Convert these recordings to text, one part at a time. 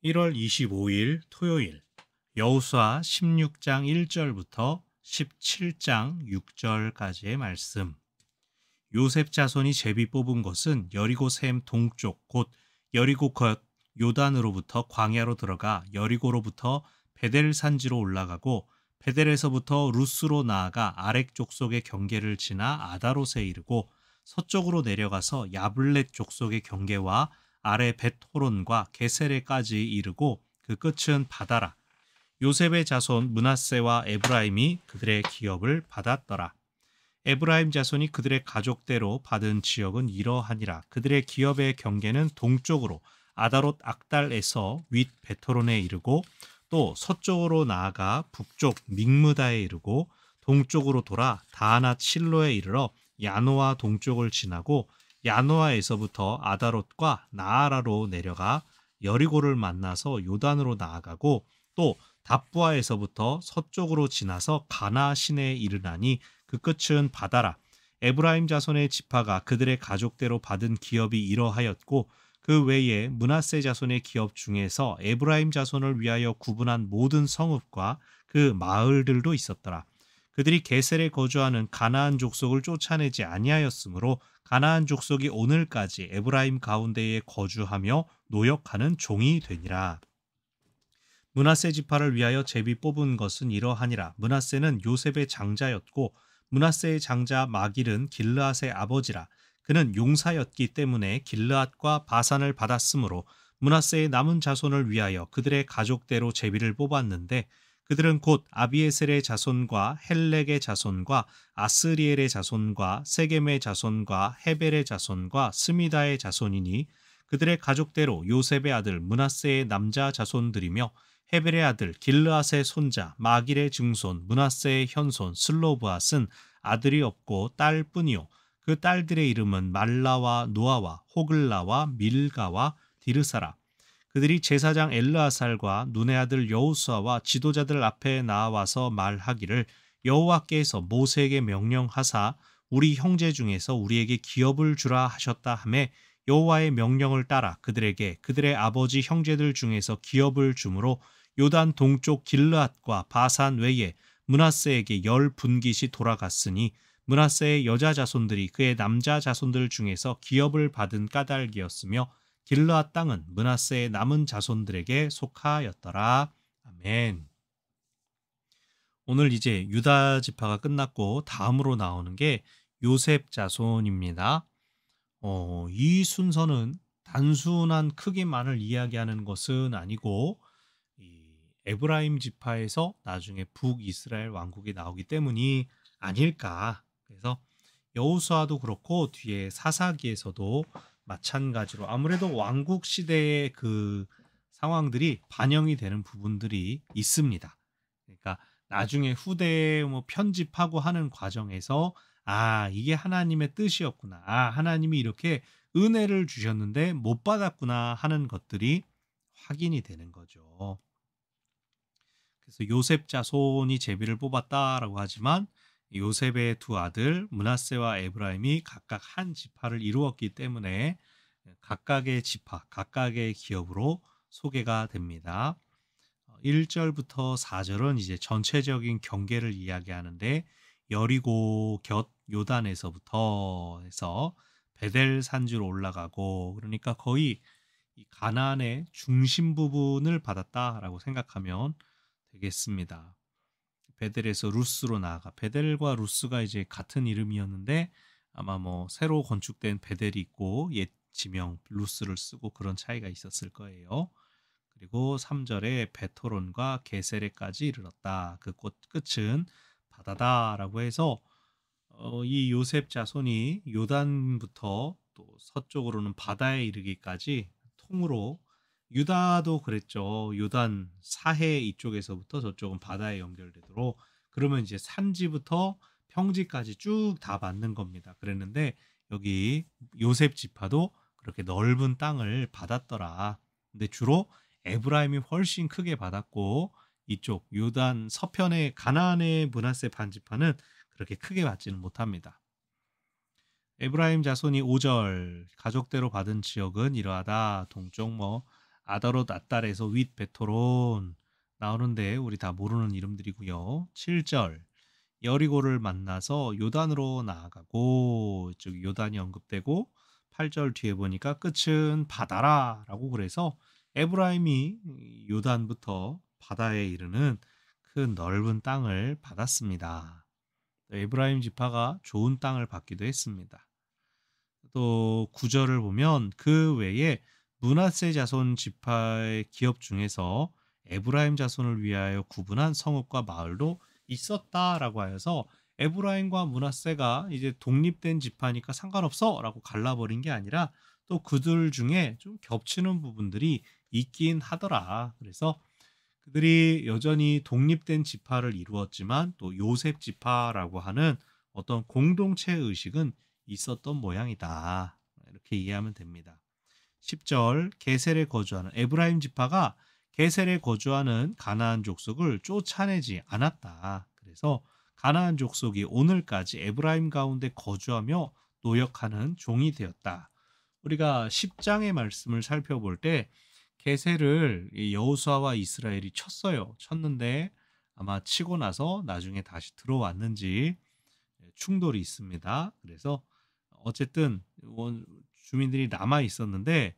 1월 25일 토요일 여호수아 16장 1절부터 17장 6절까지의 말씀. 요셉 자손이 제비 뽑은 것은 여리고 샘 동쪽 곧 여리고 겉 요단으로부터 광야로 들어가 여리고로부터 베델 산지로 올라가고 베델에서부터 루스로 나아가 아렉 족속의 경계를 지나 아다롯에 이르고 서쪽으로 내려가서 야블렛 족속의 경계와 아래 벳호론과 게세레까지 이르고 그 끝은 바다라. 요셉의 자손 므낫세와 에브라임이 그들의 기업을 받았더라. 에브라임 자손이 그들의 가족대로 받은 지역은 이러하니라. 그들의 기업의 경계는 동쪽으로 아다롯 악달에서 윗 베토론에 이르고 또 서쪽으로 나아가 북쪽 믹무다에 이르고 동쪽으로 돌아 다하낫 실로에 이르러 야노아 동쪽을 지나고 야노아에서부터 아다롯과 나아라로 내려가 여리고를 만나서 요단으로 나아가고 또 답부아에서부터 서쪽으로 지나서 가나 시내에 이르나니 그 끝은 바다라. 에브라임 자손의 지파가 그들의 가족대로 받은 기업이 이러하였고 그 외에 므낫세 자손의 기업 중에서 에브라임 자손을 위하여 구분한 모든 성읍과 그 마을들도 있었더라. 그들이 게셀에 거주하는 가나안 족속을 쫓아내지 아니하였으므로 가나안 족속이 오늘까지 에브라임 가운데에 거주하며 노역하는 종이 되니라. 므낫세 지파를 위하여 제비 뽑은 것은 이러하니라. 므낫세는 요셉의 장자였고 므낫세의 장자 마길은 길르앗의 아버지라. 그는 용사였기 때문에 길르앗과 바산을 받았으므로 므낫세의 남은 자손을 위하여 그들의 가족대로 제비를 뽑았는데 그들은 곧 아비에셀의 자손과 헬렉의 자손과 아스리엘의 자손과 세겜의 자손과 헤벨의 자손과 스미다의 자손이니 그들의 가족대로 요셉의 아들 므낫세의 남자 자손들이며 헤벨의 아들 길르앗의 손자 마길의 증손 므낫세의 현손 슬로브앗은 아들이 없고 딸뿐이요 그 딸들의 이름은 말라와 노아와 호글라와 밀가와 디르사라. 그들이 제사장 엘르아살과 눈의 아들 여호수아와 지도자들 앞에 나와서 말하기를 여호와께서 모세에게 명령하사 우리 형제 중에서 우리에게 기업을 주라 하셨다 하매 여호와의 명령을 따라 그들에게 그들의 아버지 형제들 중에서 기업을 주므로 요단 동쪽 길르앗과 바산 외에 므낫세에게 10분깃이 돌아갔으니 므낫세의 여자 자손들이 그의 남자 자손들 중에서 기업을 받은 까닭이었으며 길르앗 땅은 므낫세의 남은 자손들에게 속하였더라. 아멘. 오늘 이제 유다 지파가 끝났고 다음으로 나오는 게 요셉 자손입니다. 이 순서는 단순한 크기만을 이야기하는 것은 아니고 이 에브라임 지파에서 나중에 북이스라엘 왕국이 나오기 때문이 아닐까. 그래서 여호수아도 그렇고 뒤에 사사기에서도 마찬가지로 아무래도 왕국 시대의 그 상황들이 반영이 되는 부분들이 있습니다. 그러니까 나중에 후대에 뭐 편집하고 하는 과정에서 이게 하나님의 뜻이었구나. 하나님이 이렇게 은혜를 주셨는데 못 받았구나 하는 것들이 확인이 되는 거죠. 그래서 요셉 자손이 제비를 뽑았다라고 하지만 요셉의 두 아들 므낫세와 에브라임이 각각 한 지파를 이루었기 때문에 각각의 지파, 각각의 기업으로 소개가 됩니다. 1절부터 4절은 이제 전체적인 경계를 이야기하는데 여리고 곁 요단에서부터 해서 베델 산지로 올라가고 그러니까 거의 이 가나안의 중심 부분을 받았다라고 생각하면 되겠습니다. 베델에서 루스로 나아가 베델과 루스가 이제 같은 이름이었는데 아마 뭐 새로 건축된 베델이 있고 옛 지명 루스를 쓰고 그런 차이가 있었을 거예요. 그리고 3절에 베토론과 게세레까지 이르렀다. 그 끝은 바다다라고 해서 이 요셉 자손이 요단부터 또 서쪽으로는 바다에 이르기까지 통으로 유다도 그랬죠. 요단 사해 이쪽에서부터 저쪽은 바다에 연결되도록 그러면 이제 산지부터 평지까지 쭉 다 받는 겁니다. 그랬는데 여기 요셉 지파도 그렇게 넓은 땅을 받았더라. 근데 주로 에브라임이 훨씬 크게 받았고 이쪽 요단 서편의 가나안의 므낫세 반지파는 그렇게 크게 받지는 못합니다. 에브라임 자손이 5절 가족대로 받은 지역은 이러하다. 동쪽 아다롯 아달에서 윗 베토론 나오는데 우리 다 모르는 이름들이고요. 7절 여리고를 만나서 요단으로 나아가고 즉 요단이 언급되고 8절 뒤에 보니까 끝은 바다라라고 그래서 에브라임이 요단부터 바다에 이르는 큰 넓은 땅을 받았습니다. 에브라임 지파가 좋은 땅을 받기도 했습니다. 또 9절을 보면 그 외에 므낫세 자손 지파의 기업 중에서 에브라임 자손을 위하여 구분한 성읍과 마을도 있었다라고 하여서 에브라임과 므낫세가 이제 독립된 지파니까 상관없어라고 갈라버린 게 아니라 또 그들 중에 좀 겹치는 부분들이 있긴 하더라. 그래서 그들이 여전히 독립된 지파를 이루었지만 또 요셉 지파라고 하는 어떤 공동체 의식은 있었던 모양이다. 이렇게 이해하면 됩니다. 10절 게셀에 거주하는 에브라임 지파가 게셀에 거주하는 가나안 족속을 쫓아내지 않았다. 그래서 가나안 족속이 오늘까지 에브라임 가운데 거주하며 노역하는 종이 되었다. 우리가 10장의 말씀을 살펴볼 때 게셀을 여호수아와 이스라엘이 쳤어요. 쳤는데 아마 치고 나서 나중에 다시 들어왔는지 충돌이 있습니다. 그래서 어쨌든 주민들이 남아 있었는데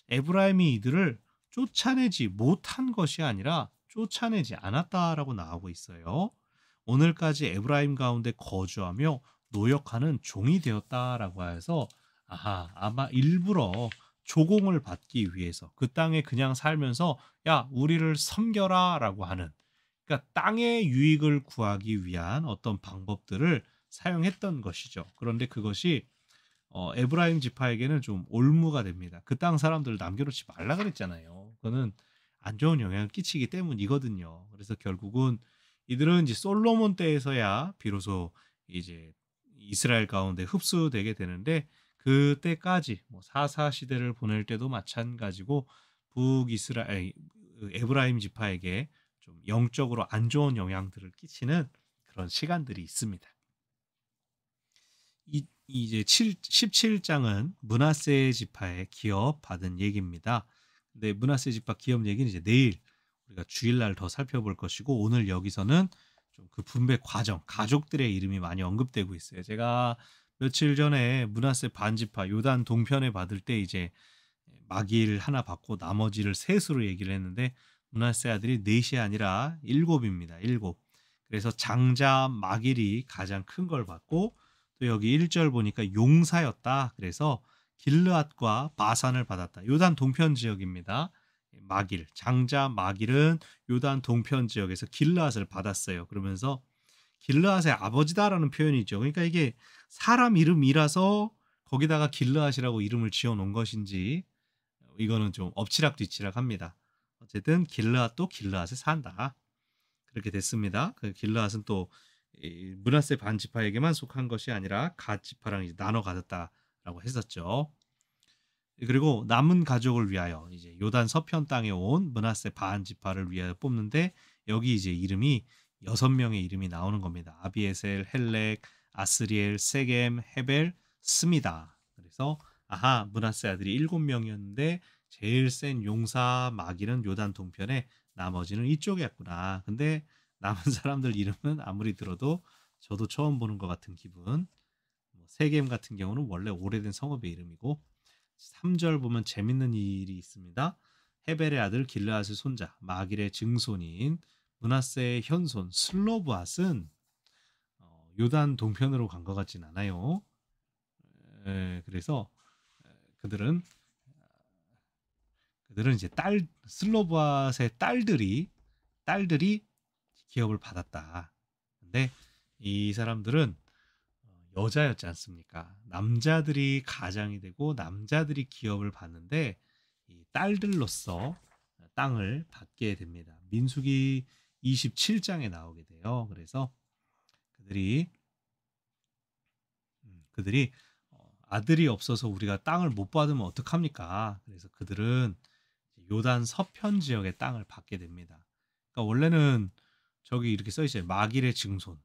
에브라임이 이들을 쫓아내지 못한 것이 아니라 쫓아내지 않았다라고 나오고 있어요. 오늘까지 에브라임 가운데 거주하며 노역하는 종이 되었다라고 해서 아마 일부러 조공을 받기 위해서 그 땅에 그냥 살면서 야 우리를 섬겨라라고 하는 그러니까 땅의 유익을 구하기 위한 어떤 방법들을 사용했던 것이죠. 그런데 그것이 에브라임 지파에게는 좀 올무가 됩니다. 그 땅 사람들을 남겨놓지 말라 그랬잖아요. 그거는 안 좋은 영향을 끼치기 때문이거든요. 그래서 결국은 이들은 이제 솔로몬 때에서야 비로소 이제 이스라엘 가운데 흡수되게 되는데 그때까지 뭐 사사 시대를 보낼 때도 마찬가지고 북이스라엘 에브라임 지파에게 좀 영적으로 안 좋은 영향들을 끼치는 그런 시간들이 있습니다. 이제 17장은 므낫세 지파의 기업 받은 얘기입니다. 근데 므낫세 지파 기업 얘기는 이제 내일 우리가 주일날 더 살펴볼 것이고 오늘 여기서는 좀 그 분배 과정, 가족들의 이름이 많이 언급되고 있어요. 제가 며칠 전에 므낫세 반지파 요단 동편에 받을 때 이제 마길 하나 받고 나머지를 셋으로 얘기를 했는데 므낫세 아들이 넷이 아니라 7입니다. 7. 그래서 장자 마길이 가장 큰 걸 받고 또 여기 1절 보니까 용사였다. 그래서 길르앗과 바산을 받았다. 요단 동편 지역입니다. 마길, 장자 마길은 요단 동편 지역에서 길르앗을 받았어요. 그러면서 길르앗의 아버지다라는 표현이죠. 그러니까 이게 사람 이름이라서 거기다가 길르앗이라고 이름을 지어 놓은 것인지 이거는 좀 엎치락뒤치락합니다. 어쨌든 길르앗도 길르앗에 산다. 그렇게 됐습니다. 그 길르앗은 또 므낫세 반지파에게만 속한 것이 아니라 갓 지파랑 이제 나눠 가졌다라고 했었죠. 그리고 남은 가족을 위하여 이제 요단 서편 땅에 온 므낫세 반지파를 위하여 뽑는데 여기 이제 이름이 6명의 이름이 나오는 겁니다. 아비에셀, 헬렉, 아스리엘, 세겜, 헤벨, 스미다. 그래서 므낫세 아들이 7명이었는데 제일 센 용사 마길은 요단 동편에 나머지는 이쪽이었구나. 근데 남은 사람들 이름은 아무리 들어도 저도 처음 보는 것 같은 기분. 세겜 같은 경우는 원래 오래된 성읍의 이름이고 3절 보면 재밌는 일이 있습니다. 헤벨의 아들 길르앗의 손자 마길의 증손인 므낫세의 현손 슬로브앗은 요단 동편으로 간 것 같진 않아요. 그래서 그들은 이제 슬로브앗의 딸들이 기업을 받았다. 근데 이 사람들은 여자였지 않습니까? 남자들이 가장이 되고 남자들이 기업을 받는데 이 딸들로서 땅을 받게 됩니다. 민수기 27장에 나오게 돼요. 그래서 그들이 아들이 없어서 우리가 땅을 못 받으면 어떡합니까? 그래서 그들은 요단 서편 지역의 땅을 받게 됩니다. 그러니까 원래는 저기 이렇게 써 있어요. 마길의 증손.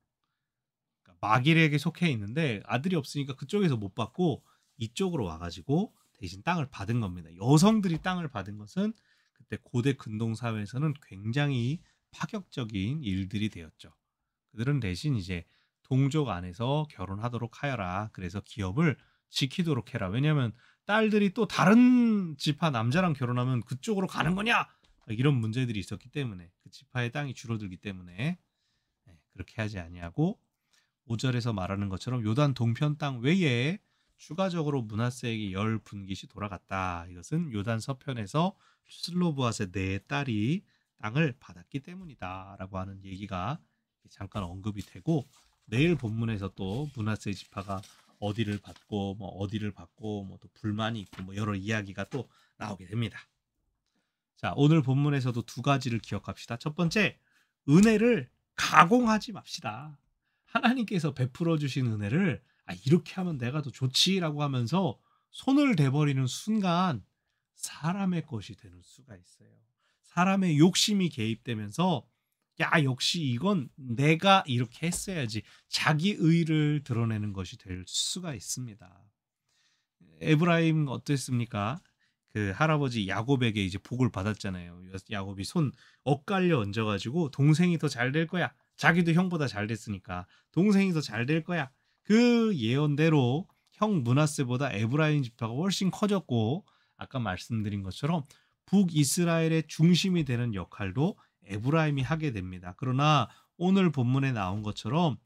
그러니까 마길에게 속해 있는데 아들이 없으니까 그쪽에서 못 받고 이쪽으로 와가지고 대신 땅을 받은 겁니다. 여성들이 땅을 받은 것은 그때 고대 근동 사회에서는 굉장히 파격적인 일들이 되었죠. 그들은 대신 이제 동족 안에서 결혼하도록 하여라. 그래서 기업을 지키도록 해라. 왜냐하면 딸들이 또 다른 지파 남자랑 결혼하면 그쪽으로 가는 거냐? 이런 문제들이 있었기 때문에 그 지파의 땅이 줄어들기 때문에 그렇게 하지 아니하고 5절에서 말하는 것처럼 요단 동편 땅 외에 추가적으로 므낫세에게 10분깃이 돌아갔다. 이것은 요단 서편에서 슬로브앗의 네 딸이 땅을 받았기 때문이다 라고 하는 얘기가 잠깐 언급이 되고, 내일 본문에서 또 므낫세 지파가 어디를 받고 뭐 어디를 받고 뭐 또 불만이 있고 뭐 여러 이야기가 또 나오게 됩니다. 자, 오늘 본문에서도 두 가지를 기억합시다. 첫 번째, 은혜를 가공하지 맙시다. 하나님께서 베풀어 주신 은혜를 이렇게 하면 내가 더 좋지라고 하면서 손을 대버리는 순간 사람의 것이 되는 수가 있어요. 사람의 욕심이 개입되면서 야, 역시 이건 내가 이렇게 했어야지, 자기 의를 드러내는 것이 될 수가 있습니다. 에브라임 어땠습니까? 그 할아버지 야곱에게 이제 복을 받았잖아요. 야곱이 손 엇갈려 얹어가지고 동생이 더 잘 될 거야. 자기도 형보다 잘 됐으니까 동생이 더 잘 될 거야. 그 예언대로 형 므낫세보다 에브라임 지파가 훨씬 커졌고, 아까 말씀드린 것처럼 북이스라엘의 중심이 되는 역할도 에브라임이 하게 됩니다. 그러나 오늘 본문에 나온 것처럼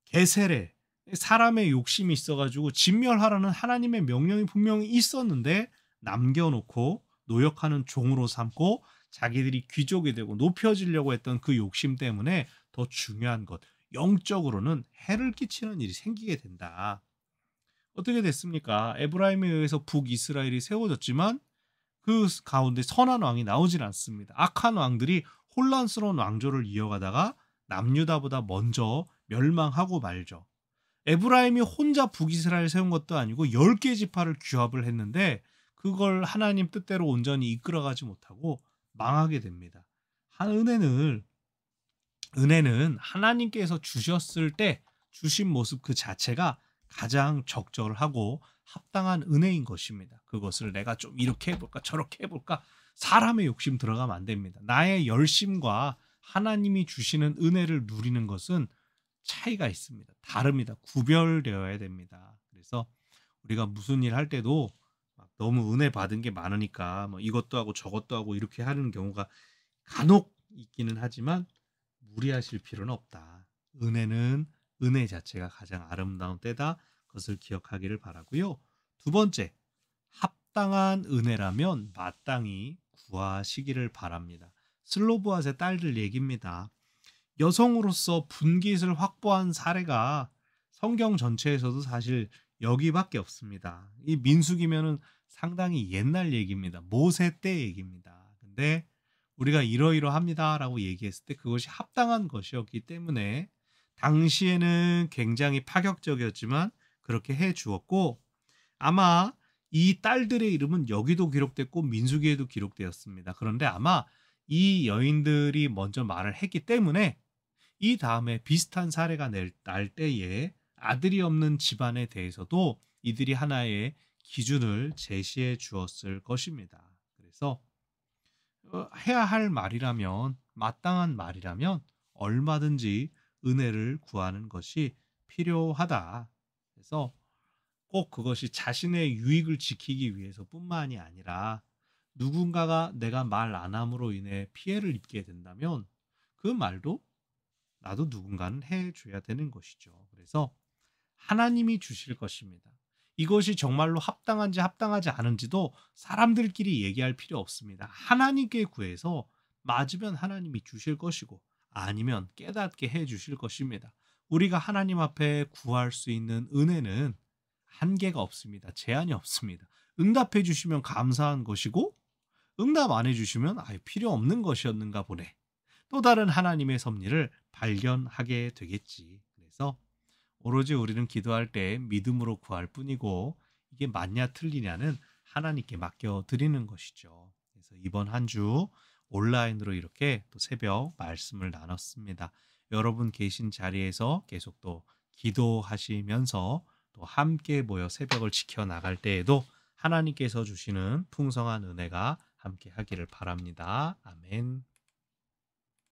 게셀에 사람의 욕심이 있어가지고 진멸하라는 하나님의 명령이 분명히 있었는데 남겨놓고 노역하는 종으로 삼고 자기들이 귀족이 되고 높여지려고 했던 그 욕심 때문에 더 중요한 것, 영적으로는 해를 끼치는 일이 생기게 된다. 어떻게 됐습니까? 에브라임에 의해서 북이스라엘이 세워졌지만 그 가운데 선한 왕이 나오질 않습니다. 악한 왕들이 혼란스러운 왕조를 이어가다가 남유다보다 먼저 멸망하고 말죠. 에브라임이 혼자 북이스라엘 세운 것도 아니고 10개 지파를 규합을 했는데 그걸 하나님 뜻대로 온전히 이끌어가지 못하고 망하게 됩니다. 은혜는 하나님께서 주셨을 때 주신 모습 그 자체가 가장 적절하고 합당한 은혜인 것입니다. 그것을 내가 좀 이렇게 해볼까 저렇게 해볼까 사람의 욕심 들어가면 안 됩니다. 나의 열심과 하나님이 주시는 은혜를 누리는 것은 차이가 있습니다. 다릅니다. 구별되어야 됩니다. 그래서 우리가 무슨 일 할 때도 막 너무 은혜 받은 게 많으니까 뭐 이것도 하고 저것도 하고 이렇게 하는 경우가 간혹 있기는 하지만 무리하실 필요는 없다. 은혜는 은혜 자체가 가장 아름다운 때다. 그것을 기억하기를 바라고요. 두 번째, 합당한 은혜라면 마땅히 구하시기를 바랍니다. 슬로브앗의 딸들 얘기입니다. 여성으로서 분깃을 확보한 사례가 성경 전체에서도 사실 여기밖에 없습니다. 이 민수기면은 상당히 옛날 얘기입니다. 모세 때 얘기입니다. 근데 우리가 이러이러합니다라고 얘기했을 때 그것이 합당한 것이었기 때문에 당시에는 굉장히 파격적이었지만 그렇게 해 주었고, 아마 이 딸들의 이름은 여기도 기록됐고 민수기에도 기록되었습니다. 그런데 아마 이 여인들이 먼저 말을 했기 때문에 이 다음에 비슷한 사례가 날 때에 아들이 없는 집안에 대해서도 이들이 하나의 기준을 제시해 주었을 것입니다. 그래서 해야 할 말이라면, 마땅한 말이라면 얼마든지 은혜를 구하는 것이 필요하다. 그래서 꼭 그것이 자신의 유익을 지키기 위해서뿐만이 아니라 누군가가 내가 말 안 함으로 인해 피해를 입게 된다면 그 말도 나도 누군가는 해줘야 되는 것이죠. 그래서 하나님이 주실 것입니다. 이것이 정말로 합당한지 합당하지 않은지도 사람들끼리 얘기할 필요 없습니다. 하나님께 구해서 맞으면 하나님이 주실 것이고 아니면 깨닫게 해 주실 것입니다. 우리가 하나님 앞에 구할 수 있는 은혜는 한계가 없습니다. 제한이 없습니다. 응답해 주시면 감사한 것이고 응답 안 해주시면 필요 없는 것이었는가 보네. 또 다른 하나님의 섭리를 발견하게 되겠지. 그래서 오로지 우리는 기도할 때 믿음으로 구할 뿐이고 이게 맞냐 틀리냐는 하나님께 맡겨드리는 것이죠. 그래서 이번 한 주 온라인으로 이렇게 또 새벽 말씀을 나눴습니다. 여러분 계신 자리에서 계속 또 기도하시면서 또 함께 모여 새벽을 지켜나갈 때에도 하나님께서 주시는 풍성한 은혜가 함께 하기를 바랍니다. 아멘.